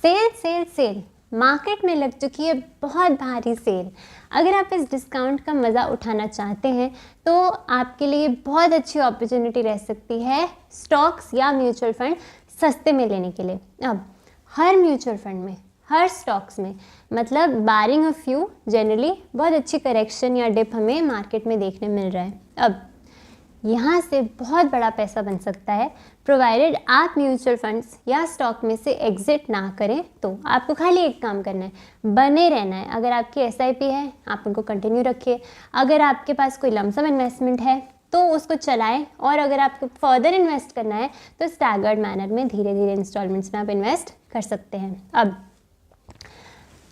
Cell cell cell, market में लग चुकी है बहुत भारी सेल। अगर आप इस डिस्काउंट का मज़ा उठाना चाहते हैं तो आपके लिए बहुत अच्छी अपॉर्चुनिटी रह सकती है स्टॉक्स या म्यूचुअल फंड सस्ते में लेने के लिए। अब हर म्यूचुअल फंड में, हर स्टॉक्स में, मतलब बारिंग अ फ्यू, जनरली बहुत अच्छी करेक्शन या डिप हमें मार्केट में देखने मिल रहा है। अब यहाँ से बहुत बड़ा पैसा बन सकता है प्रोवाइडेड आप म्यूचुअल फंड्स या स्टॉक में से एग्जिट ना करें। तो आपको खाली एक काम करना है, बने रहना है। अगर आपकी एसआईपी है आप उनको कंटिन्यू रखिए, अगर आपके पास कोई लमसम इन्वेस्टमेंट है तो उसको चलाएं, और अगर आपको फर्दर इन्वेस्ट करना है तो स्टैगर्ड मैनर में धीरे धीरे इंस्टॉलमेंट्स में आप इन्वेस्ट कर सकते हैं। अब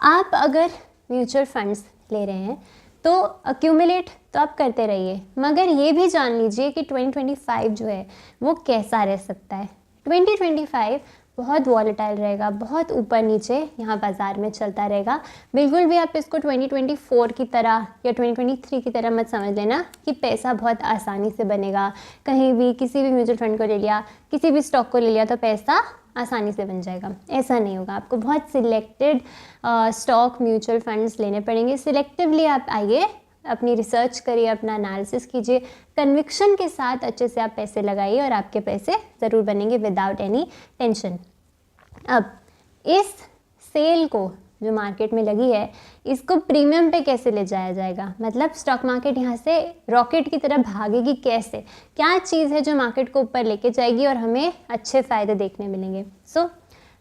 आप अगर म्यूचुअल फंड्स ले रहे हैं तो अक्यूमुलेट तो आप करते रहिए, मगर ये भी जान लीजिए कि 2025 जो है वो कैसा रह सकता है। 2025 बहुत वॉलेटाइल रहेगा, बहुत ऊपर नीचे यहाँ बाज़ार में चलता रहेगा। बिल्कुल भी आप इसको 2024 की तरह या 2023 की तरह मत समझ लेना कि पैसा बहुत आसानी से बनेगा। कहीं भी किसी भी म्यूचुअल फंड को ले लिया, किसी भी स्टॉक को ले लिया तो पैसा आसानी से बन जाएगा, ऐसा नहीं होगा। आपको बहुत सिलेक्टेड स्टॉक म्यूचुअल फंड्स लेने पड़ेंगे। सिलेक्टिवली आप आइए, अपनी रिसर्च करिए, अपना एनालिसिस कीजिए, कन्विक्शन के साथ अच्छे से आप पैसे लगाइए और आपके पैसे ज़रूर बनेंगे विदाउट एनी टेंशन। अब इस सेल को जो मार्केट में लगी है इसको प्रीमियम पे कैसे ले जाया जाएगा, मतलब स्टॉक मार्केट यहाँ से रॉकेट की तरह भागेगी कैसे, क्या चीज़ है जो मार्केट को ऊपर लेके जाएगी और हमें अच्छे फ़ायदे देखने मिलेंगे। So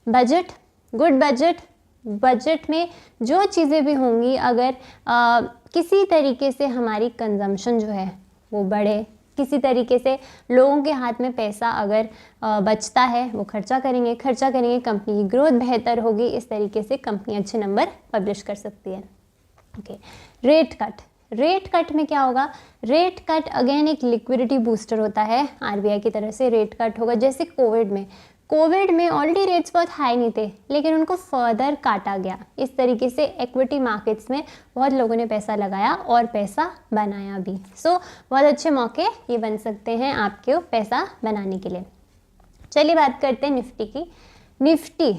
budget, good budget, budget में जो चीज़ें भी होंगी, अगर किसी तरीके से हमारी कंजम्पशन जो है वो बढ़े, किसी तरीके से लोगों के हाथ में पैसा अगर बचता है वो खर्चा करेंगे, कंपनी की ग्रोथ बेहतर होगी, इस तरीके से कंपनी अच्छे नंबर पब्लिश कर सकती है। Okay, rate cut, rate cut में क्या होगा? रेट कट अगेन एक लिक्विडिटी बूस्टर होता है, आरबीआई की तरफ से रेट कट होगा। जैसे कोविड में ऑलरेडी रेट्स बहुत हाई नहीं थे लेकिन उनको फर्दर काटा गया। इस तरीके से इक्विटी मार्केट्स में बहुत लोगों ने पैसा लगाया और पैसा बनाया भी। सो बहुत अच्छे मौके ये बन सकते हैं आपके पैसा बनाने के लिए। चलिए बात करते हैं निफ्टी की। निफ्टी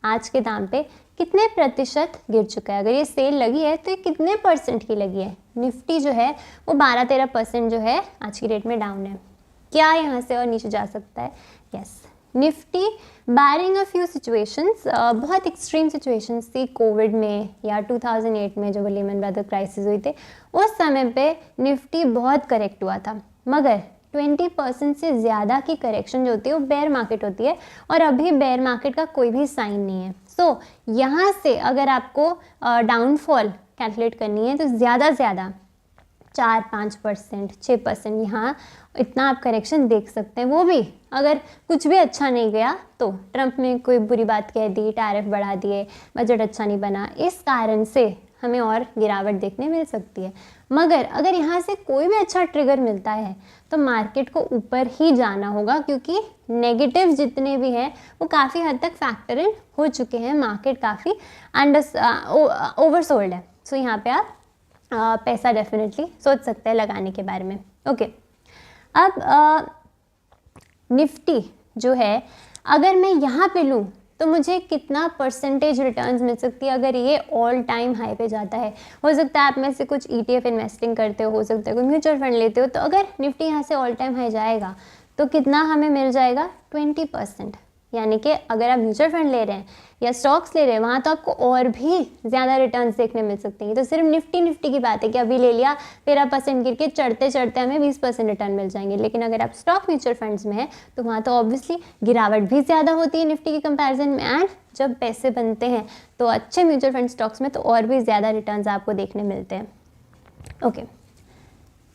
आज के दाम पे कितने प्रतिशत गिर चुका है? अगर ये सेल लगी है तो ये कितने परसेंट की लगी है? निफ्टी जो है वो 12-13% जो है आज की डेट में डाउन है। क्या यहाँ से और नीचे जा सकता है? Yes, Nifty bearing a few situations, बहुत एक्सट्रीम सिचुएशंस थी कोविड में या 2008 में जब लेमन ब्रदर क्राइसिस हुई थी, उस समय पे निफ्टी बहुत करेक्ट हुआ था, मगर 20% से ज़्यादा की करेक्शन जो होती है वो बेयर मार्केट होती है और अभी बेयर मार्केट का कोई भी साइन नहीं है। सो यहाँ से अगर आपको डाउनफॉल कैलकुलेट करनी है तो ज़्यादा 4-5%, 6% यहाँ इतना आप करेक्शन देख सकते हैं। वो भी अगर कुछ भी अच्छा नहीं गया तो ट्रंप ने कोई बुरी बात कह दी, टैरिफ बढ़ा दिए, बजट अच्छा नहीं बना, इस कारण से हमें और गिरावट देखने मिल सकती है। मगर अगर यहाँ से कोई भी अच्छा ट्रिगर मिलता है तो मार्केट को ऊपर ही जाना होगा, क्योंकि नेगेटिव जितने भी हैं वो काफ़ी हद तक फैक्टर इन हो चुके हैं। मार्केट काफ़ी ओवरसोल्ड है। सो यहाँ पे आप पैसा डेफिनेटली सोच सकते हैं लगाने के बारे में। ओके, अब निफ्टी जो है अगर मैं यहाँ पे लूँ तो मुझे कितना परसेंटेज रिटर्न्स मिल सकती है अगर ये ऑल टाइम हाई पे जाता है? हो सकता है आप में से कुछ ETF इन्वेस्टिंग करते हो सकता है कोई म्यूचुअल फंड लेते हो, तो अगर निफ्टी यहाँ से ऑल टाइम हाई जाएगा तो कितना हमें मिल जाएगा? 20%। यानी कि अगर आप म्यूचुअल फंड ले रहे हैं या स्टॉक्स ले रहे हैं वहाँ तो आपको और भी ज़्यादा रिटर्न्स देखने मिल सकते हैं। तो सिर्फ निफ्टी की बात है कि अभी ले लिया 13% गिर के चढ़ते चढ़ते हमें 20% रिटर्न मिल जाएंगे, लेकिन अगर आप स्टॉक म्यूचुअल फंड्स में है तो वहाँ तो ऑब्वियसली गिरावट भी ज़्यादा होती है निफ्टी की कंपैरिजन में, एंड जब पैसे बनते हैं तो अच्छे म्यूचुअल फंड स्टॉक्स में तो और भी ज़्यादा रिटर्न्स आपको देखने मिलते हैं। ओके,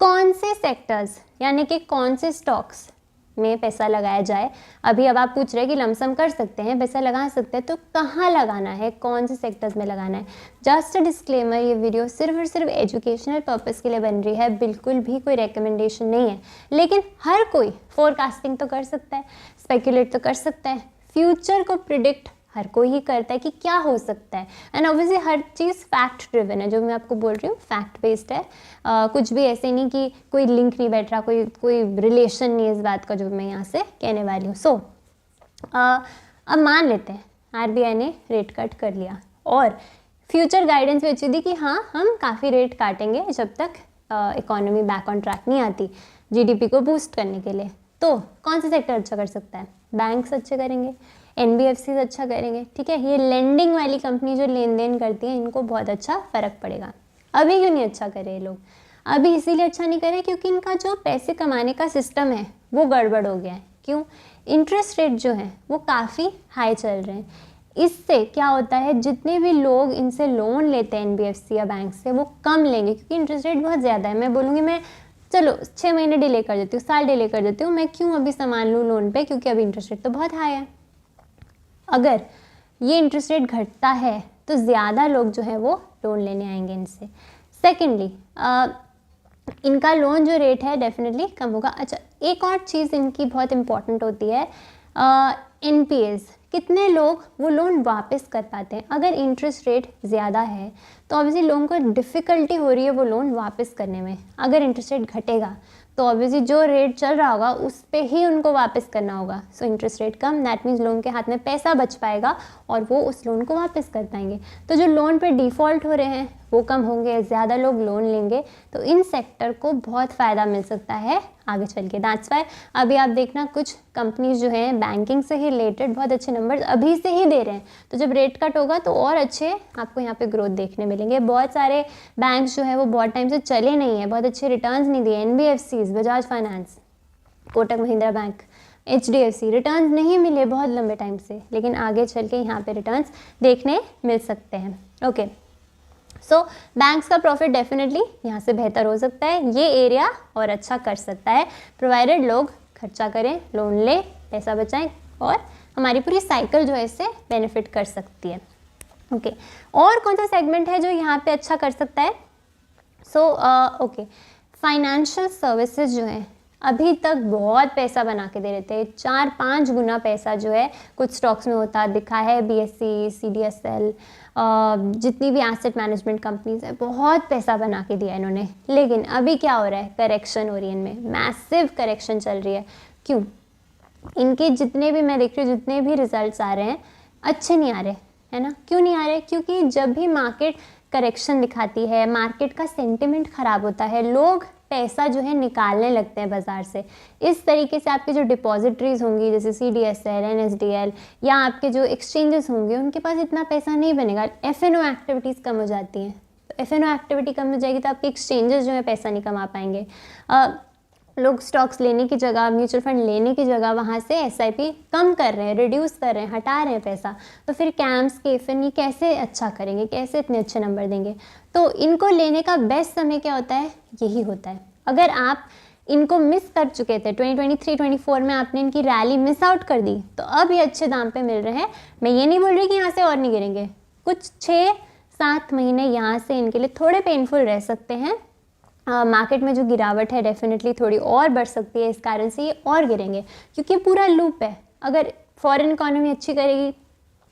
कौन से सेक्टर्स यानी कि कौन से स्टॉक्स में पैसा लगाया जाए? अभी अब आप पूछ रहे हैं कि लमसम कर सकते हैं, पैसा लगा सकते हैं, तो कहाँ लगाना है, कौन से सेक्टर्स में लगाना है? जस्ट अ डिस्क्लेमर, ये वीडियो सिर्फ और सिर्फ एजुकेशनल पर्पस के लिए बन रही है, बिल्कुल भी कोई रिकमेंडेशन नहीं है। लेकिन हर कोई फोरकास्टिंग तो कर सकता है, स्पेकुलेट तो कर सकता है, फ्यूचर को प्रिडिक्ट हर कोई ही करता है कि क्या हो सकता है, and obviously her cheese fact driven है। जो मैं आपको बोल रही हूँ फैक्ट बेस्ड है, कुछ भी ऐसे नहीं कि कोई लिंक नहीं बैठ रहा, कोई रिलेशन नहीं है इस बात का जो मैं यहाँ से कहने वाली हूँ। सो अब मान लेते हैं आरबीआई ने रेट कट कर लिया और फ्यूचर गाइडेंस भी अच्छी थी कि हाँ हम काफ़ी रेट काटेंगे जब तक इकोनॉमी बैक ऑन ट्रैक नहीं आती जीडीपी को बूस्ट करने के लिए। तो कौन सा सेक्टर अच्छा कर सकता है? बैंक्स अच्छे करेंगे, एनबीएफसीज अच्छा करेंगे, ठीक है। ये लेंडिंग वाली कंपनी जो लेन देन करती है इनको बहुत अच्छा फ़र्क पड़ेगा। अभी क्यों नहीं अच्छा करे ये लोग? अभी इसीलिए अच्छा नहीं करे क्योंकि इनका जो पैसे कमाने का सिस्टम है वो गड़बड़ हो गया है। क्यों? इंटरेस्ट रेट जो है वो काफ़ी हाई चल रहे हैं। इससे क्या होता है, जितने भी लोग इनसे लोन लेते हैं एनबीएफसी या बैंक से, वो कम लेंगे क्योंकि इंटरेस्ट रेट बहुत ज़्यादा है। मैं बोलूँगी मैं चलो 6 महीने डिले कर देती हूँ, साल डिले कर देती हूँ, मैं क्यों अभी सामान लूँ लोन पे, क्योंकि अभी इंटरेस्ट रेट तो बहुत हाई है। अगर ये इंटरेस्ट रेट घटता है तो ज़्यादा लोग जो है वो लोन लेने आएंगे इनसे। सेकेंडली इनका लोन जो रेट है डेफिनेटली कम होगा। अच्छा, एक और चीज़ इनकी बहुत इंपॉर्टेंट होती है, एनपीएस, कितने लोग वो लोन वापस कर पाते हैं। अगर इंटरेस्ट रेट ज़्यादा है तो ऑब्वियसली लोगों को डिफ़िकल्टी हो रही है वो लोन वापस करने में। अगर इंटरेस्ट रेट घटेगा तो ऑब्वियसली जो रेट चल रहा होगा उस पे ही उनको वापस करना होगा। So interest rate come, that means लोगों के हाथ में पैसा बच पाएगा और वो उस लोन को वापस कर पाएंगे। तो जो लोन पे डिफ़ॉल्ट हो रहे हैं वो कम होंगे, ज़्यादा लोग लोन लेंगे, तो इन सेक्टर को बहुत फ़ायदा मिल सकता है आगे चल के। दैट्स वाई अभी आप देखना कुछ कंपनीज जो हैं बैंकिंग से ही रिलेटेड बहुत अच्छे नंबर्स अभी से ही दे रहे हैं। तो जब रेट कट होगा तो और अच्छे आपको यहाँ पे ग्रोथ देखने मिलेंगे। बहुत सारे बैंक्स जो है वो बहुत टाइम से चले नहीं है, बहुत अच्छे रिटर्न्स नहीं दिए। NBFCs, Bajaj finance, Kotak Mahindra bank, HDFC, returns नहीं मिले बहुत लंबे टाइम से, लेकिन आगे चल के यहाँ पे रिटर्न्स देखने मिल सकते हैं। ओके, सो बैंक्स का प्रॉफिट डेफिनेटली यहाँ से बेहतर हो सकता है, ये एरिया और अच्छा कर सकता है, प्रोवाइडेड लोग खर्चा करें, लोन लें, पैसा बचाएं और हमारी पूरी साइकिल जो है इससे बेनिफिट कर सकती है। ओके, और कौन सा सेगमेंट है जो यहाँ पे अच्छा कर सकता है? सो ओके, फाइनेंशियल सर्विसेज जो है अभी तक बहुत पैसा बना के दे रहे थे, 4-5 गुना पैसा जो है कुछ स्टॉक्स में होता दिखा है। बीएसई, सीडीएसएल, जितनी भी एसेट मैनेजमेंट कंपनीज है बहुत पैसा बना के दिया इन्होंने। लेकिन अभी क्या हो रहा है, करेक्शन हो रही है इनमें, मैसिव करेक्शन चल रही है। क्यों? इनके जितने भी मैं देख रही हूँ, जितने भी रिजल्ट्स आ रहे हैं अच्छे नहीं आ रहे, है ना। क्यों नहीं आ रहे? क्योंकि जब भी मार्केट करेक्शन दिखाती है, मार्केट का सेंटिमेंट ख़राब होता है, लोग पैसा जो है निकालने लगते हैं बाज़ार से। इस तरीके से आपकी जो डिपॉजिटरीज होंगी जैसे सीडीएसएल, एनएसडीएल या आपके जो एक्सचेंजेस होंगे उनके पास इतना पैसा नहीं बनेगा। एफएनओ एक्टिविटीज़ कम हो जाती हैं, तो एफएनओ एक्टिविटी कम हो जाएगी तो आपके एक्सचेंजेस जो है पैसा नहीं कमा पाएंगे। लोग स्टॉक्स लेने की जगह, म्यूचुअल फंड लेने की जगह वहाँ से एसआईपी कम कर रहे हैं, रिड्यूस कर रहे हैं, हटा रहे हैं पैसा। तो फिर कैम्स के एफएनई कैसे अच्छा करेंगे, कैसे इतने अच्छे नंबर देंगे? तो इनको लेने का बेस्ट समय क्या होता है? यही होता है। अगर आप इनको मिस कर चुके थे 2023-24 में, आपने इनकी रैली मिस आउट कर दी, तो अब ये अच्छे दाम पे मिल रहे हैं। मैं ये नहीं बोल रही कि यहाँ से और नहीं गिरेंगे, कुछ 6-7 महीने यहाँ से इनके लिए थोड़े पेनफुल रह सकते हैं। मार्केट में जो गिरावट है डेफिनेटली थोड़ी और बढ़ सकती है, इस कारण से ये और गिरेंगे क्योंकि पूरा लूप है। अगर फॉरेन इकोनॉमी अच्छी करेगी,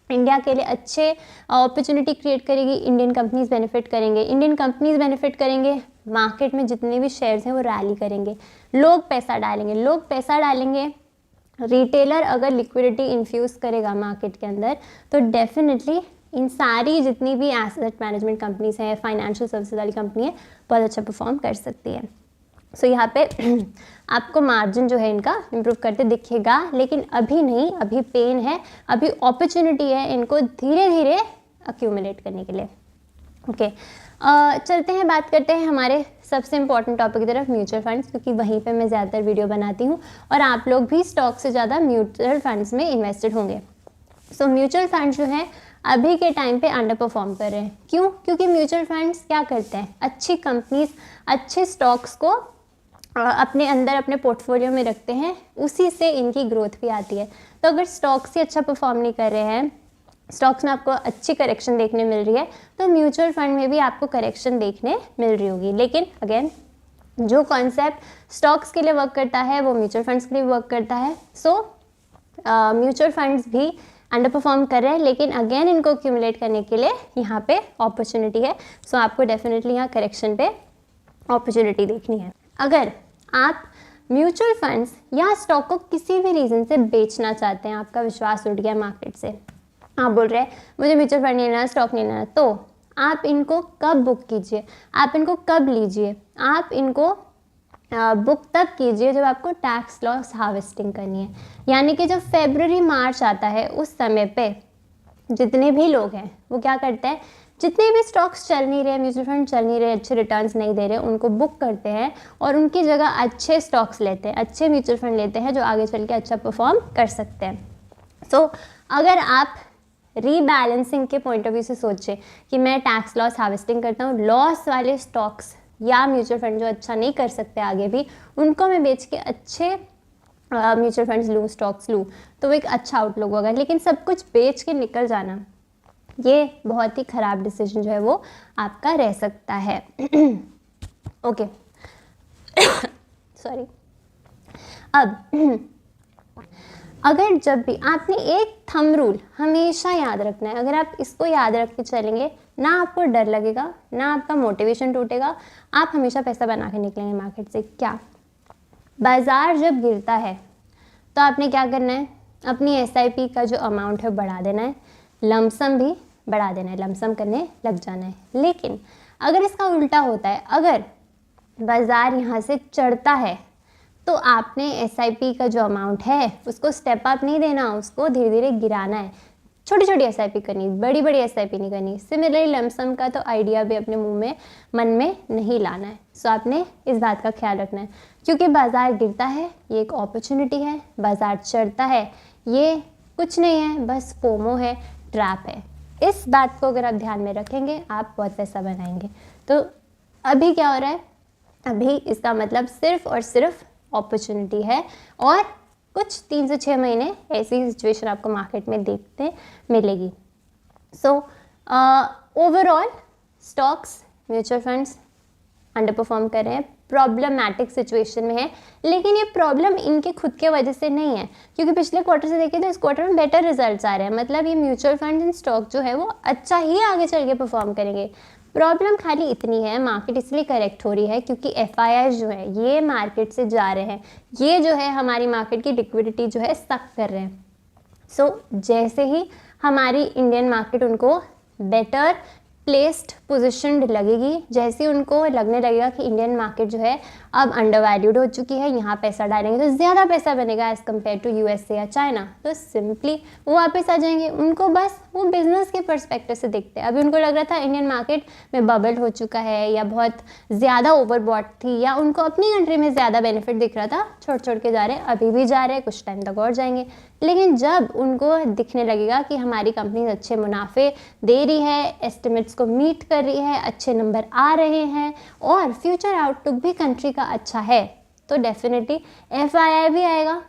इंडिया के लिए अच्छे अपॉर्चुनिटी क्रिएट करेगी, इंडियन कंपनीज बेनिफिट करेंगे, इंडियन कंपनीज बेनिफिट करेंगे, मार्केट में जितने भी शेयर्स हैं वो रैली करेंगे, लोग पैसा डालेंगे, लोग पैसा डालेंगे। रिटेलर अगर लिक्विडिटी इन्फ्यूज़ करेगा मार्केट के अंदर तो डेफिनेटली इन सारी जितनी भी एसेट मैनेजमेंट कंपनीज हैं, फाइनेंशियल सर्विसेज वाली कंपनी है, बहुत अच्छा परफॉर्म कर सकती है। सो यहाँ पे आपको मार्जिन जो है इनका इम्प्रूव करते दिखेगा, लेकिन अभी नहीं, अभी पेन है, अभी अपॉर्चुनिटी है इनको धीरे धीरे अक्यूमुलेट करने के लिए। ओके, चलते हैं, बात करते हैं हमारे सबसे इंपॉर्टेंट टॉपिक की तरफ, म्यूचुअल फंड्स, क्योंकि वहीं पे मैं ज़्यादातर वीडियो बनाती हूँ और आप लोग भी स्टॉक से ज़्यादा म्यूचुअल फंड्स में इन्वेस्टेड होंगे। सो म्यूचुअल फंड्स जो है अभी के टाइम पे अंडर परफॉर्म कर रहे हैं। क्यों? क्योंकि म्यूचुअल फंड्स क्या करते हैं, अच्छी कंपनीज, अच्छे स्टॉक्स को अपने अंदर अपने पोर्टफोलियो में रखते हैं, उसी से इनकी ग्रोथ भी आती है। तो अगर स्टॉक्स ही अच्छा परफॉर्म नहीं कर रहे हैं, स्टॉक्स में आपको अच्छी करेक्शन देखने मिल रही है, तो म्यूचुअल फंड में भी आपको करेक्शन देखने मिल रही होगी। लेकिन अगेन जो कॉन्सेप्ट स्टॉक्स के लिए वर्क करता है वो म्यूचुअल फंड्स के लिए वर्क करता है। सो म्यूचुअल फंड्स भी अंडर परफॉर्म कर रहे हैं, लेकिन अगेन इनको एक्यूमुलेट करने के लिए यहाँ पे अपॉर्चुनिटी है। सो आपको डेफिनेटली यहाँ करेक्शन पे अपॉर्चुनिटी देखनी है। अगर आप म्यूचुअल फंड्स या स्टॉक को किसी भी रीज़न से बेचना चाहते हैं, आपका विश्वास उठ गया मार्केट से, आप बोल रहे हैं मुझे म्यूचुअल फंड नहीं लेना, स्टॉक नहीं लेना, तो आप इनको कब बुक कीजिए, आप इनको कब लीजिए, आप इनको बुक तब कीजिए जब आपको टैक्स लॉस हार्वेस्टिंग करनी है। यानी कि जब फरवरी मार्च आता है उस समय पे जितने भी लोग हैं वो क्या करते हैं, जितने भी स्टॉक्स चल नहीं रहे, म्यूचुअल फंड चल नहीं रहे, अच्छे रिटर्न्स नहीं दे रहे, उनको बुक करते हैं और उनकी जगह अच्छे स्टॉक्स लेते हैं, अच्छे म्यूचुअल फंड लेते हैं जो आगे चल के अच्छा परफॉर्म कर सकते हैं। सो अगर आप रीबैलेंसिंग के पॉइंट ऑफ व्यू से सोचें कि मैं टैक्स लॉस हार्वेस्टिंग करता हूँ, लॉस वाले स्टॉक्स या म्यूचुअल फंड जो अच्छा नहीं कर सकते आगे भी, उनको मैं बेच के अच्छे म्यूचुअल फंड्स लूँ, स्टॉक्स लूँ, तो वो एक अच्छा आउटलुक होगा। लेकिन सब कुछ बेच के निकल जाना, ये बहुत ही ख़राब डिसीजन जो है वो आपका रह सकता है। Okay, sorry. अब अगर जब भी आपने एक थंब रूल हमेशा याद रखना है, अगर आप इसको याद रख के चलेंगे ना आपको डर लगेगा, ना आपका मोटिवेशन टूटेगा, आप हमेशा पैसा बना के निकलेंगे मार्केट से। क्या, बाज़ार जब गिरता है तो आपने क्या करना है, अपनी SIP का जो अमाउंट है बढ़ा देना है, लमसम भी बढ़ा देना है, लमसम करने लग जाना है। लेकिन अगर इसका उल्टा होता है, अगर बाज़ार यहाँ से चढ़ता है तो आपने SIP का जो अमाउंट है उसको स्टेप अप नहीं देना, उसको धीरे धीरे गिराना है, छोटी छोटी SIP करनी, बड़ी बड़ी SIP नहीं करनी। सिमिलरली लमसम का तो आइडिया भी अपने मुंह में, मन में नहीं लाना है। सो आपने इस बात का ख्याल रखना है, क्योंकि बाज़ार गिरता है ये एक अपॉर्चुनिटी है, बाज़ार चढ़ता है ये कुछ नहीं है, बस फोमो है, ट्रैप है। इस बात को अगर आप ध्यान में रखेंगे आप बहुत पैसा बनाएंगे। तो अभी क्या हो रहा है, अभी इसका मतलब सिर्फ और सिर्फ अपॉर्चुनिटी है और कुछ 3 से 6 महीने ऐसी सिचुएशन आपको मार्केट में देखते मिलेगी। So overall stocks, mutual funds under perform कर रहे हैं, प्रॉब्लमैटिक सिचुएशन में है। लेकिन ये प्रॉब्लम इनके खुद के वजह से नहीं है, क्योंकि पिछले क्वार्टर से देखें तो इस क्वार्टर में बेटर रिजल्ट्स आ रहे हैं। मतलब ये म्यूचुअल फंड एंड स्टॉक जो है वो अच्छा ही आगे चल के परफॉर्म करेंगे। प्रॉब्लम खाली इतनी है, मार्केट इसलिए करेक्ट हो रही है क्योंकि FII जो है ये मार्केट से जा रहे हैं, ये जो है हमारी मार्केट की लिक्विडिटी जो है सक कर रहे हैं। सो जैसे ही हमारी इंडियन मार्केट उनको बेटर प्लेस्ड पोजिशनड लगेगी, जैसे उनको लगने लगेगा कि इंडियन मार्केट जो है अब अंडर वैल्यूड हो चुकी है, यहाँ पैसा डालेंगे तो ज़्यादा पैसा बनेगा एज़ कम्पेयर टू USA या चाइना, तो सिंपली वो वापस आ जाएंगे। उनको बस वो बिज़नेस के पर्सपेक्टिव से देखते हैं। अभी उनको लग रहा था इंडियन मार्केट में बबल हो चुका है या बहुत ज़्यादा ओवरबॉट थी या उनको अपनी कंट्री में ज़्यादा बेनिफिट दिख रहा था, छोड़ के जा रहे हैं, अभी भी जा रहे हैं, कुछ टाइम तक और जाएंगे। लेकिन जब उनको दिखने लगेगा कि हमारी कंपनी अच्छे मुनाफे दे रही है, एस्टिमेट्स को मीट कर रही है, अच्छे नंबर आ रहे हैं और फ्यूचर आउटलुक भी कंट्री का अच्छा है, तो डेफिनेटली FII भी आएगा।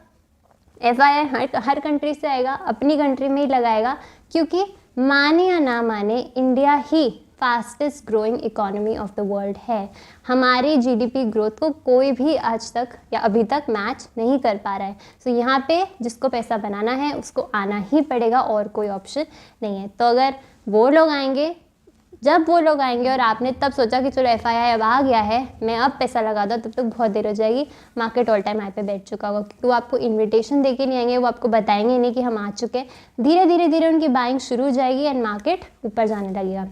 FII हर कंट्री से आएगा, अपनी कंट्री में ही लगाएगा, क्योंकि माने या ना माने India he fastest growing economy of the world है। हमारी GDP ग्रोथ को कोई भी आज तक या अभी तक मैच नहीं कर पा रहा है। सो यहाँ पे जिसको पैसा बनाना है उसको आना ही पड़ेगा और कोई ऑप्शन नहीं है। तो अगर वो लोग आएंगे, जब वो लोग आएंगे और आपने तब सोचा कि चलो FII अब आ गया है, मैं अब पैसा लगा दूँ, तब तक बहुत देर हो जाएगी, मार्केट ऑल टाइम हाई पे बैठ चुका होगा, क्योंकि वो आपको इन्विटेशन दे के नहीं आएंगे, वो आपको बताएंगे नहीं कि हम आ चुके हैं। धीरे धीरे उनकी बाइंग शुरू हो जाएगी एंड मार्केट ऊपर जाने लगेगा।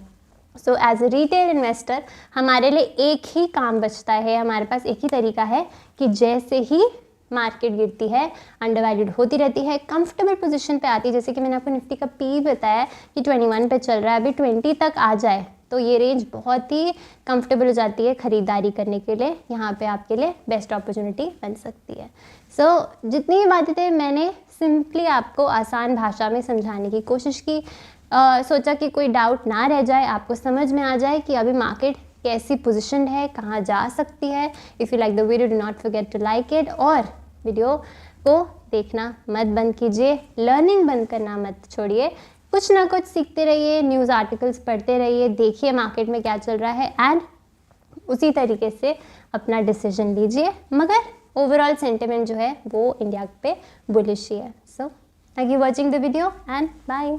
So as a retail investor हमारे लिए एक ही काम बचता है, हमारे पास एक ही तरीका है कि जैसे ही मार्केट गिरती है, अंडर वैल्यूड होती रहती है, कंफर्टेबल पोजीशन पे आती है, जैसे कि मैंने आपको निफ्टी का P बताया कि 21 पे चल रहा है, अभी 20 तक आ जाए तो ये रेंज बहुत ही कंफर्टेबल हो जाती है खरीदारी करने के लिए। यहाँ पे आपके लिए बेस्ट अपॉर्चुनिटी बन सकती है। सो जितनी भी बातें थे मैंने सिंपली आपको आसान भाषा में समझाने की कोशिश की। सोचा कि कोई डाउट ना रह जाए, आपको समझ में आ जाए कि अभी मार्केट कैसी पोजीशन है, कहाँ जा सकती है। If you like the video do not forget to like it, और वीडियो को देखना मत बंद कीजिए, लर्निंग बंद करना मत छोड़िए, कुछ ना कुछ सीखते रहिए, न्यूज़ आर्टिकल्स पढ़ते रहिए, देखिए मार्केट में क्या चल रहा है एंड उसी तरीके से अपना डिसीजन लीजिए। मगर ओवरऑल सेंटिमेंट जो है वो इंडिया पे बुलिश ही है। So thank you watching the video and bye.